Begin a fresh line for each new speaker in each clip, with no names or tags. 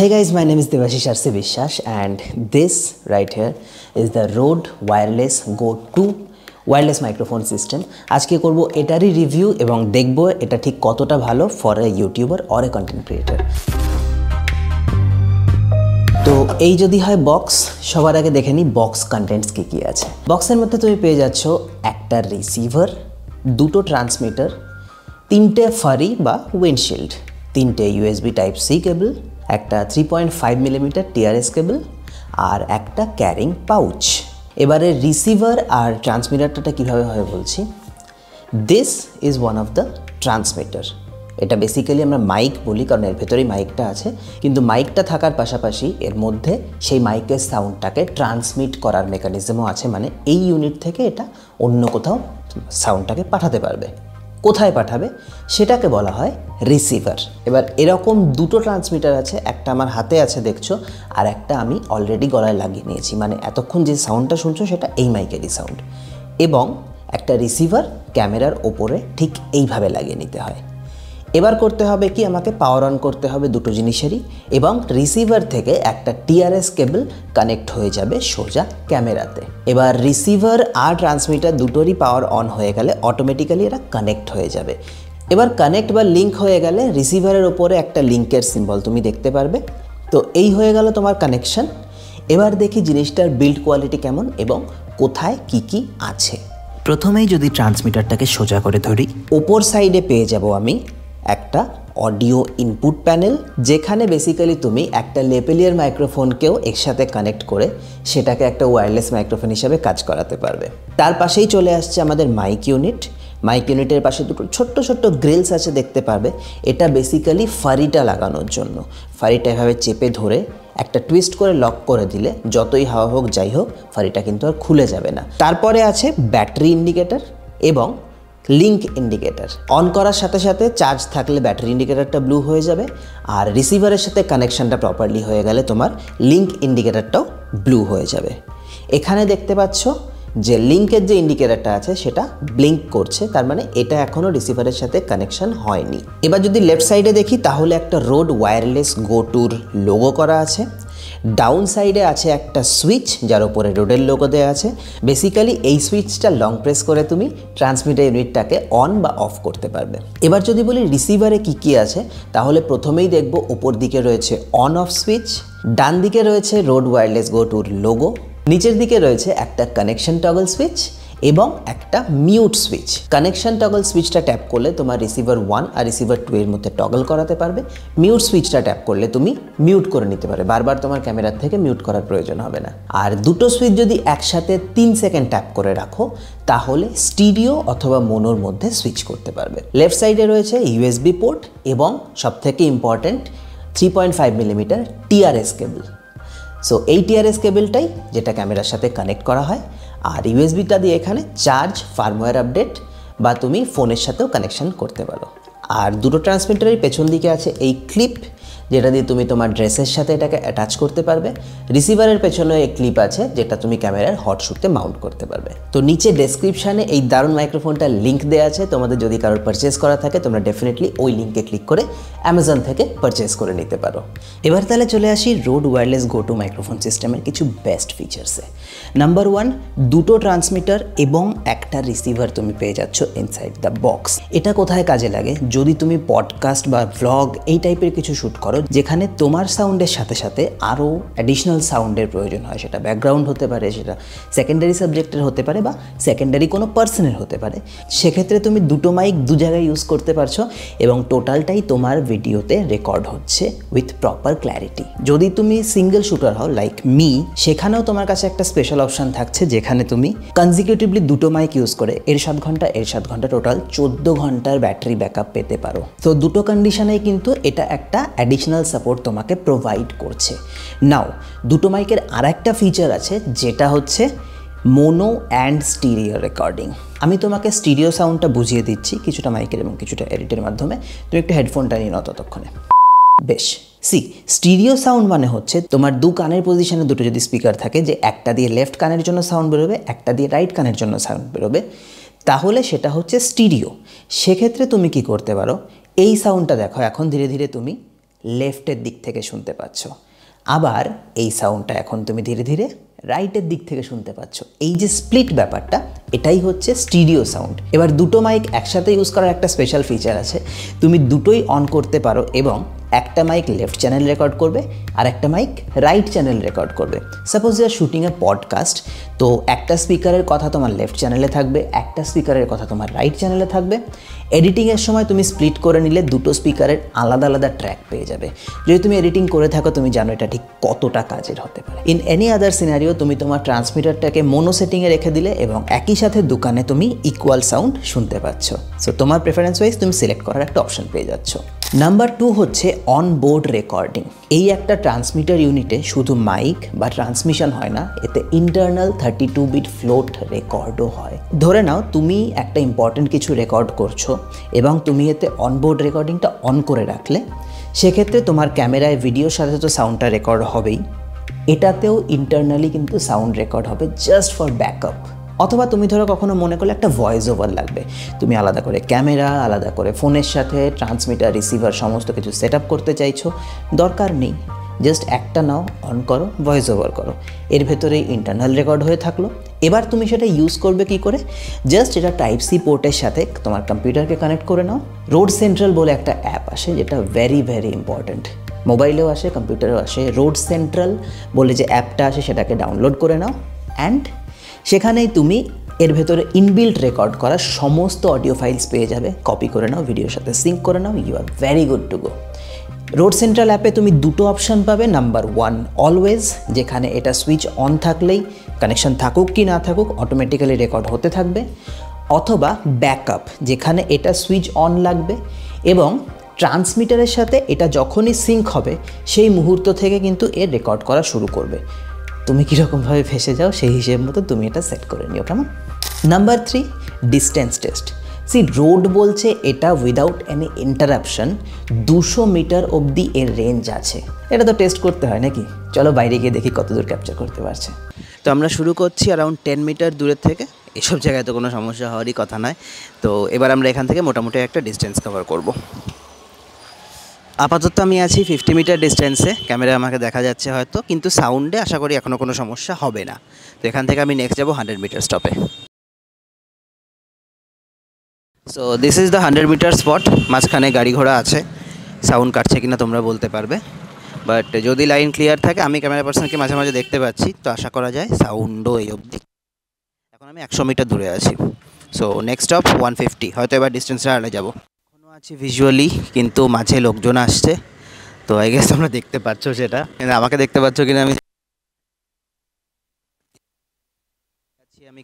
Hey guys, my name is Devashish Arsi Vishwas and this right here is the Rode Wireless Go 2 wireless microphone system. আজকে করব এটারই review এবং দেখব এটা ঠিক কতটা ভালো for a YouTuber or a content creator. তো এই যদি হয় বক্স, সবার আগে দেখে নিই বক্স কন্টেন্টস কি আছে। বক্সের মধ্যে তুমি পেয়ে যাচ্ছ একটা রিসিভার, দুটো ট্রান্সমিটার, তিনটে ফারি বা উইন্ডশিল্ড, তিনটে ইউএসবি টাইপ সি কেবল, একটা 3.5 মিলিমিটার টিআরএস কেবল আর একটা ক্যারিং পাউচ। এবারে রিসিভার আর ট্রান্সমিটারটা কীভাবে হয় বলছি। This is one of the transmitter. এটা বেসিক্যালি আমরা মাইক বলি কারণ এর ভেতরেই মাইকটা আছে, কিন্তু মাইকটা থাকার পাশাপাশি এর মধ্যে সেই মাইকের সাউন্ডটাকে ট্রান্সমিট করার মেকানিজমও আছে, মানে এই ইউনিট থেকে এটা অন্য কোথাও সাউন্ডটাকে পাঠাতে পারবে। কোথায় পাঠাবে সেটাকে বলা হয় রিসিভার। এবার এরকম দুটো ট্রান্সমিটার আছে, একটা আমার হাতে আছে দেখছো, আর একটা আমি অলরেডি গলায় লাগিয়ে নিয়েছি, মানে এতক্ষণ যে সাউন্ডটা শুনছো সেটা এই মাইকেরই সাউন্ড। এবং একটা রিসিভার ক্যামেরার ওপরে ঠিক এইভাবে লাগিয়ে নিতে হয়। এবার করতে হবে কি, আমাকে পাওয়ার অন করতে হবে দুটো জিনিসেরই, এবং রিসিভার থেকে একটা টিআরএস কেবল কানেক্ট হয়ে যাবে সোজা ক্যামেরাতে। এবার রিসিভার আর ট্রান্সমিটার দুটোরই পাওয়ার অন হয়ে গেলে অটোমেটিক্যালি এরা কানেক্ট হয়ে যাবে। এবার কানেক্ট বা লিঙ্ক হয়ে গেলে রিসিভারের ওপরে একটা লিঙ্কের সিম্বল তুমি দেখতে পারবে। তো এই হয়ে গেল তোমার কানেকশন। এবার দেখি জিনিসটার বিল্ড কোয়ালিটি কেমন এবং কোথায় কি আছে। প্রথমেই যদি ট্রান্সমিটারটাকে সোজা করে ধরি, ওপর সাইডে পেয়ে যাব আমি একটা অডিও ইনপুট প্যানেল, যেখানে বেসিক্যালি তুমি একটা লেপেলিয়ার মাইক্রোফোনকেও একসাথে কানেক্ট করে সেটাকে একটা ওয়্যারলেস মাইক্রোফোন হিসাবে কাজ করাতে পারবে। তার পাশেই চলে আসছে আমাদের মাইক ইউনিট। মাইক ইউনিটের পাশে দুটো ছোট্ট গ্রিলস আছে দেখতে পারবে। এটা বেসিক্যালি ফারিটা লাগানোর জন্য। ফারিটা এভাবে চেপে ধরে একটা টুইস্ট করে লক করে দিলে যতই হাওয়া হোক যাই হোক ফারিটা কিন্তু আর খুলে যাবে না। তারপরে আছে ব্যাটারি ইন্ডিকেটর এবং লিঙ্ক ইন্ডিকেটর। অন করার সাথে সাথে চার্জ থাকলে ব্যাটারি ইন্ডিকেটরটা ব্লু হয়ে যাবে, আর রিসিভারের সাথে কানেকশানটা প্রপারলি হয়ে গেলে তোমার লিঙ্ক ইন্ডিকেটরটাও ব্লু হয়ে যাবে। এখানে দেখতে পাচ্ছ যে লিঙ্কের যে ইন্ডিকেটরটা আছে সেটা ব্লিঙ্ক করছে, তার মানে এটা এখনও রিসিভারের সাথে কানেকশান হয়নি। এবার যদি লেফট সাইডে দেখি তাহলে একটা রোড ওয়্যারলেস গো টুর লোগো করা আছে। ডাউন সাইডে আছে একটা সুইচ যার উপরে রোডের লোগো দেওয়া আছে। বেসিক্যালি এই সুইচটা লং প্রেস করে তুমি ট্রান্সমিটার ইউনিটটাকে অন বা অফ করতে পারবে। এবার যদি বলি রিসিভারে কি আছে, তাহলে প্রথমেই দেখব ওপর দিকে রয়েছে অন অফ সুইচ, ডান দিকে রয়েছে রোড ওয়্যারলেস গো টুর লোগো, নিচের দিকে রয়েছে একটা কানেকশন টগল সুইচ এবং একটা মিউট সুইচ। কানেকশন টগল সুইচটা ট্যাপ করলে তোমার রিসিভার 1 আর রিসিভার 2 এর মধ্যে টগল করাতে পারবে। মিউট সুইচটা ট্যাপ করলে তুমি মিউট করে নিতে পারবে, বারবার তোমার ক্যামেরার থেকে মিউট করার প্রয়োজন হবে না। আর দুটো সুইচ যদি একসাথে 3 সেকেন্ড ট্যাপ করে রাখো তাহলে স্টিরিও অথবা মোনোর মধ্যে সুইচ করতে পারবে। লেফট সাইডে রয়েছে ইউএসবি পোর্ট এবং সবথেকে ইম্পর্টেন্ট 3.5 মিলিমিটার টিআরএস কেবল। সো এই টিআরএস কেবলটাই যেটা ক্যামেরার সাথে কানেক্ট করা হয়, আর ইউএসবিটা দিয়ে এখানে চার্জ, ফার্মওয়্যার আপডেট বা তুমি ফোনের সাথেও কানেকশন করতে পারো। আর দুটো ট্রান্সমিটারের পেছন দিকে আছে এই ক্লিপ, যেটা দিয়ে তুমি তোমার ড্রেসের সাথে এটাকে অ্যাটাচ করতে পারবে। রিসিভারের পেছনে এই ক্লিপ আছে যেটা তুমি ক্যামেরার হট শুটে মাউন্ট করতে পারবে। তো নিচে ডেসক্রিপশানে এই দারুণ মাইক্রোফোনটার লিঙ্ক দেওয়া আছে, তোমাদের যদি কারোর পারচেস করা থাকে তোমরা ডেফিনেটলি ওই লিঙ্কে ক্লিক করে অ্যামাজন থেকে পারচেস করে নিতে পারো। এবার তাহলে চলে আসি road Wireless go to microphone সিস্টেমের কিছু বেস্ট ফিচার্সে। নাম্বার 1, দুটো ট্রান্সমিটার এবং একটা রিসিভার তুমি পেয়ে যাচ্ছ ইনসাইড দ্য বক্স। এটা কোথায় কাজে লাগে, যদি তুমি পডকাস্ট বা ভ্লগ এই টাইপের কিছু শ্যুট করো যেখানে তোমার সাউন্ডের সাথে সাথে আরও অ্যাডিশনাল সাউন্ডের প্রয়োজন হয়, সেটা ব্যাকগ্রাউন্ড হতে পারে, সেটা সেকেন্ডারি সাবজেক্টের হতে পারে বা সেকেন্ডারি কোনো পার্সনের হতে পারে, সেক্ষেত্রে তুমি দুটো মাইক দু জায়গায় ইউজ করতে পারছো এবং টোটালটাই তোমার ভিডিওতে রেকর্ড হচ্ছে উইথ প্রপার ক্ল্যারিটি। যদি তুমি সিঙ্গেল শুটার হও লাইক মি, সেখানেও তোমার কাছে একটা স্পেশাল অপশান থাকছে যেখানে তুমি কনজিকিউটিভলি দুটো মাইক ইউজ করে এর 7 ঘন্টা টোটাল 14 ঘন্টার ব্যাটারি ব্যাকআপ পেতে পারো। তো দুটো কন্ডিশনেই কিন্তু এটা একটা অ্যাডিশনাল সাপোর্ট তোমাকে প্রোভাইড করছে। নাও দুটো মাইকের আর একটা ফিচার আছে যেটা হচ্ছে মোনো অ্যান্ড স্টিরিও রেকর্ডিং। আমি তোমাকে স্টিরিও সাউন্ডটা বুঝিয়ে দিচ্ছি কিছুটা মাইকের এবং কিছুটা এডিটের মাধ্যমে। তুমি একটু হেডফোনটা নিয়ে নাও ততক্ষণে। বেশ, স্টিরিও সাউন্ড মানে হচ্ছে তোমার দু কানের পজিশনে দুটো যদি স্পিকার থাকে, যে একটা দিয়ে লেফট কানের জন্য সাউন্ড বেরোবে, একটা দিয়ে রাইট কানের জন্য সাউন্ড বেরোবে, তাহলে সেটা হচ্ছে স্টিরিও। সেক্ষেত্রে তুমি কি করতে পারো, এই সাউন্ডটা দেখো এখন ধীরে ধীরে তুমি লেফটের দিক থেকে শুনতে পাচ্ছ, আবার এই সাউন্ডটা এখন তুমি ধীরে ধীরে রাইটের দিক থেকে শুনতে পাচ্ছ। এই যে স্প্লিট ব্যাপারটা, এটাই হচ্ছে স্টিরিও সাউন্ড। এবার দুটো মাইক একসাথে ইউজ করার একটা স্পেশাল ফিচার আছে, তুমি দুটোই অন করতে পারো এবং একটা মাইক লেফট চ্যানেল রেকর্ড করবে আর একটা মাইক রাইট চ্যানেল রেকর্ড করবে। Suppose you are shooting a podcast, তো একটা স্পিকারের কথা তোমার লেফট চ্যানেলে থাকবে, একটা স্পিকারের কথা তোমার রাইট চ্যানেলে থাকবে। এডিটিংয়ের সময় তুমি স্প্লিট করে নিলে দুটো স্পিকারের আলাদা আলাদা ট্র্যাক পেয়ে যাবে। যদি তুমি এডিটিং করে থাকো তুমি জানো এটা ঠিক কতটা কাজের হতে পারে। ইন এনি আদার সিনারিও তুমি তোমার ট্রান্সমিটারটাকে মোনো সেটিংয়ে রেখে দিলে এবং একই সাথে দোকানে তুমি ইকুয়াল সাউন্ড শুনতে পাচ্ছ। সো তোমার প্রেফারেন্স ওয়াইজ তুমি সিলেক্ট করার একটা অপশন পেয়ে যাচ্ছ। নাম্বার 2 হচ্ছে অনবোর্ড রেকর্ডিং। এই একটা ট্রান্সমিটার ইউনিটে শুধু মাইক বা ট্রান্সমিশন হয় না, এতে ইন্টারনাল 32 বিট ফ্লোট রেকর্ডও হয়। ধরে নাও তুমি একটা ইম্পর্টেন্ট কিছু রেকর্ড করছো এবং তুমি এতে অনবোর্ড রেকর্ডিংটা অন করে রাখলে, সেক্ষেত্রে তোমার ক্যামেরায় ভিডিওর সাথে তো সাউন্ডটা রেকর্ড হবেই, এটাতেও ইন্টারনালি কিন্তু সাউন্ড রেকর্ড হবে জাস্ট ফর ব্যাকআপ। অথবা তুমি ধরো কখনো মনে করলে একটা ভয়েস ওভার লাগবে, তুমি আলাদা করে ক্যামেরা, আলাদা করে ফোনের সাথে ট্রান্সমিটার, রিসিভার সমস্ত কিছু সেট আপ করতে চাইছো, দরকার নেই, জাস্ট একটা নাও, অন করো, ভয়েস ওভার করো, এর ভেতরেই ইন্টারনাল রেকর্ড হয়ে থাকলো। এবার তুমি সেটা ইউজ করবে কি করে? জাস্ট এটা টাইপ সি পোর্টের সাথে তোমার কম্পিউটারকে কানেক্ট করে নাও। রোড সেন্ট্রাল বলে একটা অ্যাপ আসে যেটা ভেরি ভেরি ইম্পর্ট্যান্ট, মোবাইলেও আসে, কম্পিউটারেও আসে। রোড সেন্ট্রাল বলে যে অ্যাপটা আসে সেটাকে ডাউনলোড করে নাও অ্যান্ড সেখানেই তুমি এর ভেতরে ইনবিল্ট রেকর্ড করা সমস্ত অডিও ফাইলস পেয়ে যাবে। কপি করে নাও, ভিডিওর সাথে সিঙ্ক করে নাও, you are very good to go. Rode Central অ্যাপে তুমি দুটো অপশান পাবে। নাম্বার 1 অলওয়েজ, যেখানে এটা সুইচ অন থাকলেই কানেকশন থাকুক কি না থাকুক অটোমেটিক্যালি রেকর্ড হতে থাকবে। অথবা ব্যাকআপ, যেখানে এটা সুইচ অন লাগবে এবং ট্রান্সমিটারের সাথে এটা যখনই সিঙ্ক হবে সেই মুহূর্ত থেকে কিন্তু এর রেকর্ড করা শুরু করবে। তুমি কীরকমভাবে ফেসে যাও সেই হিসেব মতো তুমি এটা সেট করে নিও, কেমন? Number 3 distance test. রোড বলছে এটা উইদাউট এনি ইন্টারাপশন 200 মিটার অবধি এর রেঞ্জ আছে। এটা তো টেস্ট করতে হয় নাকি? চলো বাইরে গিয়ে দেখি কত দূর ক্যাপচার করতে পারছে। তো আমরা শুরু করছি অ্যারাউন্ড 10 মিটার দূরের থেকে। এসব জায়গায় তো কোনো সমস্যা হওয়ারই কথা নয়। তো এবার আমরা এখান থেকে মোটামুটি একটা ডিস্টেন্স কভার করব। আপাতত আমি আছি 50 মিটার ডিস্টেন্সে, ক্যামেরা আমাকে দেখা যাচ্ছে হয়তো, কিন্তু সাউন্ডে আশা করি এখনও কোনো সমস্যা হবে না। তো এখান থেকে আমি নেক্সট যাবো 100 মিটার স্টপে। So this is the 100 metre spot. মাঝখানে গাড়ি ঘোড়া আছে, সাউন্ড কাটছে কিনা তোমরা বলতে পারবে, বাট যদি লাইন ক্লিয়ার থাকে, আমি ক্যামেরা পার্সনকে মাঝে মাঝে দেখতে পাচ্ছি, তো আশা করা যায় সাউন্ডও এই অবধি। এখন আমি 100 মিটার দূরে আছি। সো নেক্সট স্টপ 150, হয়তো এবার ডিস্টেন্সটা আড়ালে যাবো। এখনও আছি ভিজুয়ালি, কিন্তু মাঝে লোকজন আসছে, তো আই গেস তোমরা দেখতে পাচ্ছ সেটা, আমাকে দেখতে পাচ্ছ কিনা আমি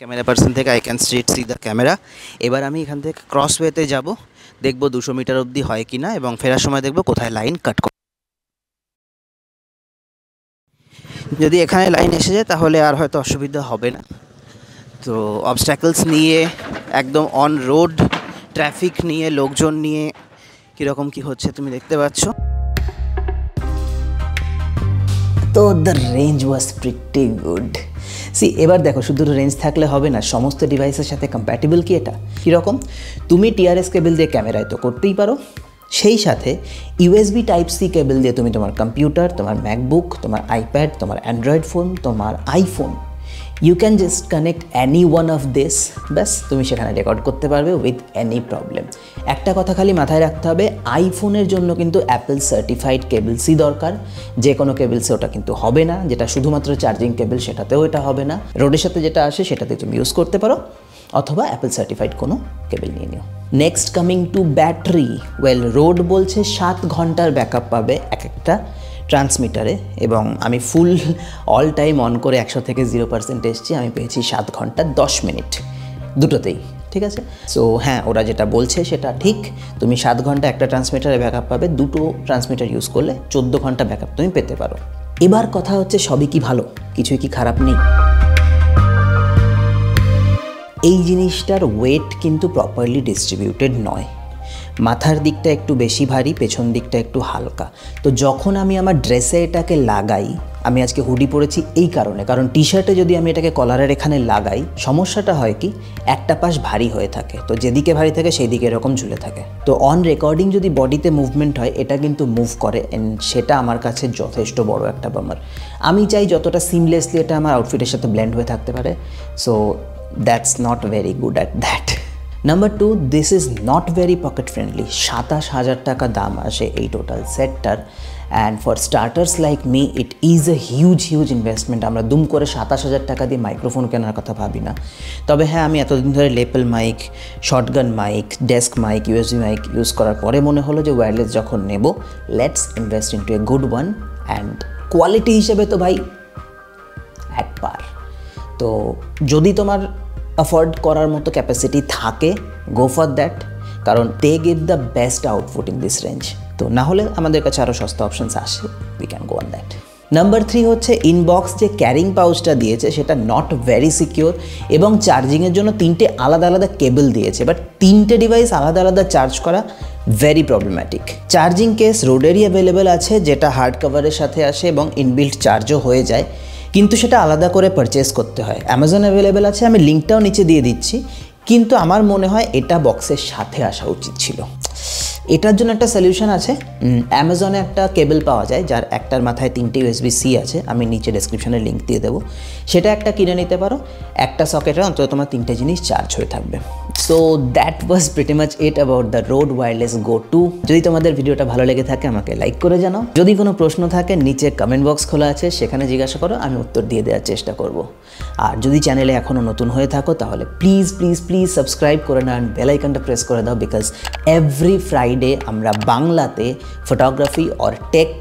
ক্যামেরা পার্সন থেকে I can see the camera. এবার আমি এখান থেকে ক্রসওয়েতে যাব, দেখবো 200 মিটার অবধি হয় কিনা এবং ফেরার সময় দেখবো কোথায় লাইন কাট করে। যদি এখানে লাইন এসে যায় তাহলে আর হয়তো অসুবিধা হবে না। তো অবস্ট্যাকলস নিয়ে, একদম অন রোড ট্রাফিক নিয়ে, লোকজন নিয়ে কীরকম কী হচ্ছে তুমি দেখতে পাচ্ছ। তো the range was pretty good. এবার দেখো, শুধু রেঞ্জ থাকলে হবে না, সমস্ত ডিভাইসের সাথে কম্প্যাটেবল কি এটা? কীরকম? তুমি টিআরএস কেবল দিয়ে ক্যামেরায় তো করতেই পারো, সেই সাথে ইউএসবি টাইপ সি কেবল দিয়ে তুমি তোমার কম্পিউটার, তোমার ম্যাকবুক, তোমার আইপ্যাড, তোমার অ্যান্ড্রয়েড ফোন, তোমার iPhone, you can just connect any one of this, ব্যাস তুমি সেখানে রেকর্ড করতে পারবে উইথ এনি প্রবলেম। একটা কথা খালি মাথায় রাখতে হবে, আইফোনের জন্য কিন্তু অ্যাপেল সার্টিফাইড কেবলসই দরকার। যে কোনো কেবলসে ওটা কিন্তু হবে না, যেটা শুধুমাত্র চার্জিং কেবল সেটাতেও এটা হবে না। রোডের সাথে যেটা আসে সেটাতে তুমি ইউজ করতে পারো, অথবা অ্যাপেল সার্টিফাইড কোনো কেবল নিয়ে নিও। Next coming to battery, road বলছে 7 ঘন্টার ব্যাকআপ পাবে এক একটা ট্রান্সমিটারে, এবং আমি ফুল অল টাইম অন করে 100 থেকে 0% এসেছি, আমি পেয়েছি 7 ঘন্টা 10 মিনিট দুটোতেই, ঠিক আছে? সো হ্যাঁ, ওরা যেটা বলছে সেটা ঠিক, তুমি 7 ঘন্টা একটা ট্রান্সমিটারে ব্যাকআপ পাবে, দুটো ট্রান্সমিটার ইউজ করলে 14 ঘন্টা ব্যাকআপ তুমি পেতে পারো। এবার কথা হচ্ছে সবই কি ভালো, কিছুই কি খারাপ নেই? এই জিনিসটার ওয়েট কিন্তু প্রপারলি ডিস্ট্রিবিউটেড নয়, মাথার দিকটা একটু বেশি ভারী, পেছন দিকটা একটু হালকা। তো যখন আমি আমার ড্রেসে এটাকে লাগাই আমি আজকে হুডি পরেছি এই কারণে, কারণ টি শার্টে যদি আমি এটাকে কলারের এখানে লাগাই সমস্যাটা হয় কি একটা পাশ ভারী হয়ে থাকে, তো যেদিকে ভারী থাকে সেই দিকে এরকম ঝুলে থাকে। তো অন রেকর্ডিং যদি বডিতে মুভমেন্ট হয় এটা কিন্তু মুভ করে, অ্যান্ড সেটা আমার কাছে যথেষ্ট বড় একটা বামার। আমি চাই যতটা সিমলেসলি এটা আমার আউটফিটের সাথে ব্লেন্ড হয়ে থাকতে পারে, so that's not very good at that. Number 2, this is not very pocket friendly. 27,000 টাকা দাম আসে এই টোটাল সেটটার, and for starters like me it is a huge investment. আমরা দুম করে 27,000 টাকা দিয়ে মাইক্রোফোন কেনার কথা ভাবি না। তবে হ্যাঁ, আমি এতদিন ধরে lapel mic, shotgun mic, desk mic, USB mic use করার পরে মনে হলো যে ওয়্যারলেস যখন নেব, let's invest into a good one, and quality হিসেবে তো ভাই অ্যাট পার। তো যদি তোমার অ্যাফোর্ড করার মতো ক্যাপাসিটি থাকে, গো ফর দ্যাট, কারণ they give the best output in this range. তো না হলে আমাদের কাছে আরও সস্তা অপশানস আসে, we can go on that. Number 3 হচ্ছে ইনবক্স যে ক্যারিং পাউচটা দিয়েছে সেটা নট ভেরি সিকিওর, এবং চার্জিংয়ের জন্য 3টে আলাদা আলাদা কেবল দিয়েছে, বাট 3টে ডিভাইস আলাদা আলাদা চার্জ করা ভেরি প্রবলেম্যাটিক। চার্জিং কেস রোডেরই অ্যাভেলেবেল আছে, যেটা হার্ড কভারের সাথে আসে এবং ইনবিল্ট চার্জও হয়ে যায়, কিন্তু সেটা আলাদা করে পারচেস করতে হয়। অ্যামাজন অ্যাভেলেবেল আছে, আমি লিঙ্কটাও নিচে দিয়ে দিচ্ছি, কিন্তু আমার মনে হয় এটা বক্সের সাথে আসা উচিত ছিল। এটার জন্য একটা সলিউশন আছে, অ্যামাজনে একটা কেবল পাওয়া যায় যার একটার মাথায় 3টে USB-C আছে, আমি নিচে ডেসক্রিপশনে লিঙ্ক দিয়ে দেবো, সেটা একটা কিনে নিতে পারো। একটা সকেটে অন্তত তোমার 3টে জিনিস চার্জ হয়ে থাকবে। So that was pretty much it about the Rode Wireless Go 2। যদি তোমাদের ভিডিওটা ভালো লেগে থাকে আমাকে লাইক করে জানাও, যদি কোনো প্রশ্ন থাকে নিচে কমেন্ট বক্স খোলা আছে, সেখানে জিজ্ঞাসা করো, আমি উত্তর দিয়ে দেওয়ার চেষ্টা করব। আর যদি চ্যানেলে এখনও নতুন হয়ে থাকো তাহলে প্লিজ সাবস্ক্রাইব করে নাও, অ্যান্ড বেল আইকনটা প্রেস করে দাও, বিকজ এভরি ফ্রাইডে আমরা বাংলাতে photography or tech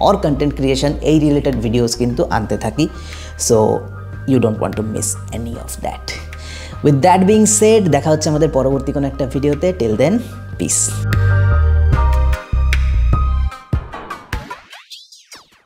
or content creation এই রিলেটেড ভিডিওস কিন্তু আনতে থাকি। So you don't want to miss any of that. With that being said, দেখা হচ্ছে আমাদের পরবর্তী কোনো একটা ভিডিওতে। Till then, piece.